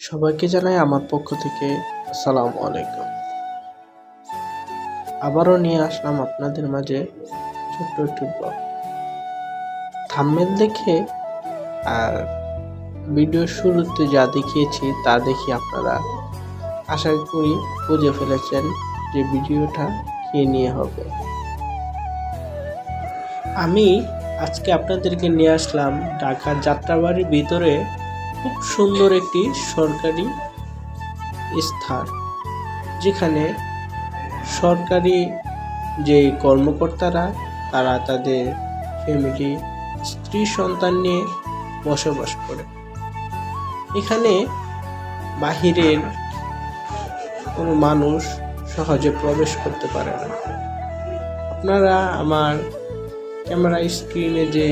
সবাইকে জানাই আমার পক্ষ থেকে আসসালামু আলাইকুম। আবারও নিয়ে আসলাম আপনাদের মাঝে ছোট্ট একটি ব্লগ। থাম্বনেল দেখে আর ভিডিও শুরুতে যা দেখিয়েছি তা দেখে আপনারা আশা করি বুঝে ফেলেছেন যে ভিডিওটা কি নিয়ে হবে। আমি আজকে আপনাদেরকে নিয়ে আসলাম ঢাকার যাত্রাবাড়ির ভিতরে খুব সুন্দর একটি সরকারি স্থান, যেখানে সরকারি যে কর্মকর্তারা তারা তাদের ফ্যামিলি, স্ত্রী, সন্তান নিয়ে বসবাস করে। এখানে বাহিরের কোনো মানুষ সহজে প্রবেশ করতে পারে না। আপনারা আমার ক্যামেরা স্ক্রিনে যে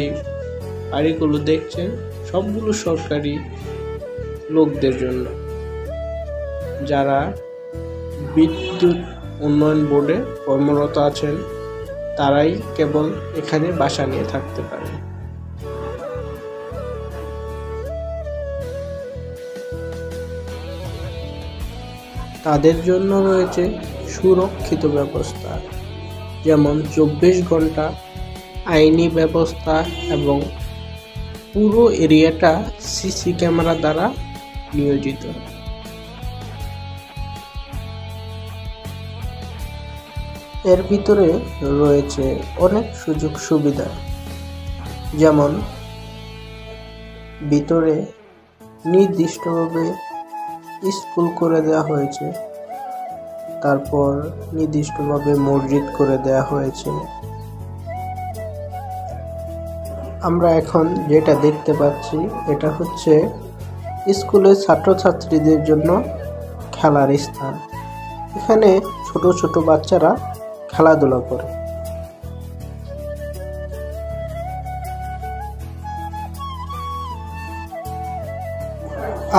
বাড়িগুলো দেখছেন সবগুলো সরকারি লোকদের জন্য, যারা বিদ্যুৎ উন্নয়ন বোর্ডে কর্মরত আছেন তারাই কেবল এখানে বাসা নিয়ে থাকতে পারে। তাদের জন্য রয়েছে সুরক্ষিত ব্যবস্থা, যেমন 24 ঘন্টা আইনি ব্যবস্থা এবং পুরো এরিয়াটা সিসি ক্যামেরা দ্বারা নিয়োজিত। এর ভিতরে রয়েছে অনেক সুযোগ সুবিধা, যেমন ভিতরে নির্দিষ্টভাবে স্কুল করে দেওয়া হয়েছে, তারপর নির্দিষ্টভাবে মসজিদ করে দেওয়া হয়েছে। আমরা এখন যেটা দেখতে পাচ্ছি এটা হচ্ছে স্কুলের ছাত্রছাত্রীদের জন্য খেলার স্থান। এখানে ছোট ছোট বাচ্চারা খেলাধুলা করে।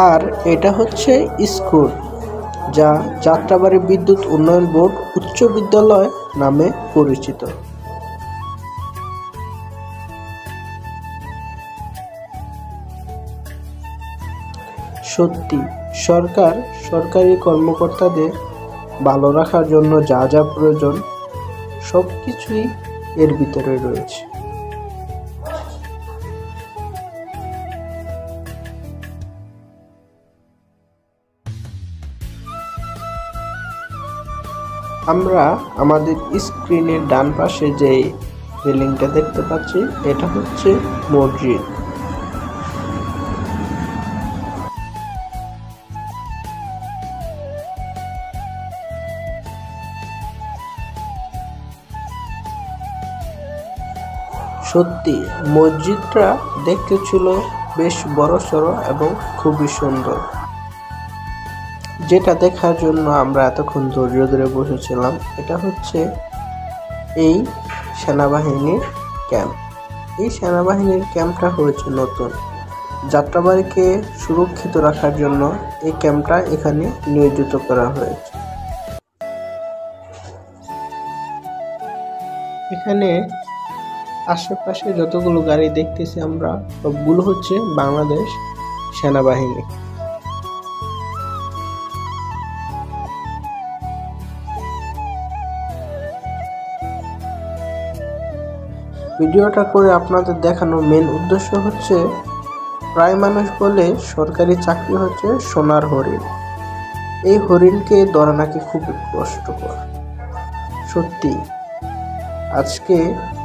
আর এটা হচ্ছে স্কুল, যা যাত্রাবাড়ি বিদ্যুৎ উন্নয়ন বোর্ড উচ্চ বিদ্যালয় নামে পরিচিত। সত্যি সরকার সরকারি কর্মকর্তাদের ভালো রাখার জন্য যা যা প্রয়োজন সবকিছুই এর ভিতরে রয়েছে। আমরা আমাদের স্ক্রিনের ডান পাশে যে বিল্ডিংটা দেখতে পাচ্ছি এটা হচ্ছে মসজিদ। সত্যি মসজিদটা দেখতে ছিল বেশ বড়সড় এবং খুবই সুন্দর, যেটা দেখার জন্য আমরা এতক্ষণ ধৈর্য ধরে বসেছিলাম। এটা হচ্ছে এই সেনাবাহিনীর ক্যাম্প। এই সেনাবাহিনীর ক্যাম্পটা হয়েছে নতুন। যাত্রাবাড়িকে সুরক্ষিত রাখার জন্য এই ক্যাম্পটা এখানে নিয়োজিত করা হয়েছে। এখানে আশেপাশে যতগুলো গাড়ি দেখতেছি আমরা সবগুলো হচ্ছে বাংলাদেশ সেনাবাহিনী। ভিডিওটা করে আপনাদের দেখানো মেন উদ্দেশ্য হচ্ছে, প্রায় মানুষ বলে সরকারি চাকরি হচ্ছে সোনার হরিণ। এই হরিণকে ধরা নাকি খুবই কষ্টকর। সত্যি আজকে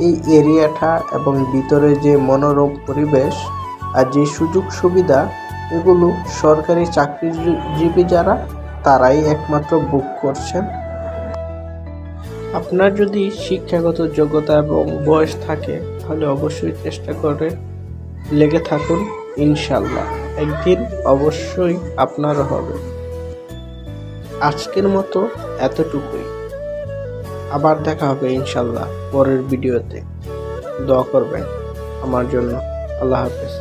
এই এরিয়াটা এবং ভিতরে যে মনোরম পরিবেশ আর যে সুযোগ সুবিধা, এগুলো সরকারি চাকরিজীবী যারা তারাই একমাত্র ভোগ করছেন। আপনার যদি শিক্ষাগত যোগ্যতা এবং বয়স থাকে তাহলে অবশ্যই চেষ্টা করে লেগে থাকুন, ইনশাল্লাহ একদিন অবশ্যই আপনারও হবে। আজকের মতো এতটুকুই, আবার দেখা হবে ইনশাল্লাহ পরের ভিডিওতে। দোয়া করবেন আমার জন্য। আল্লাহ হাফেজ।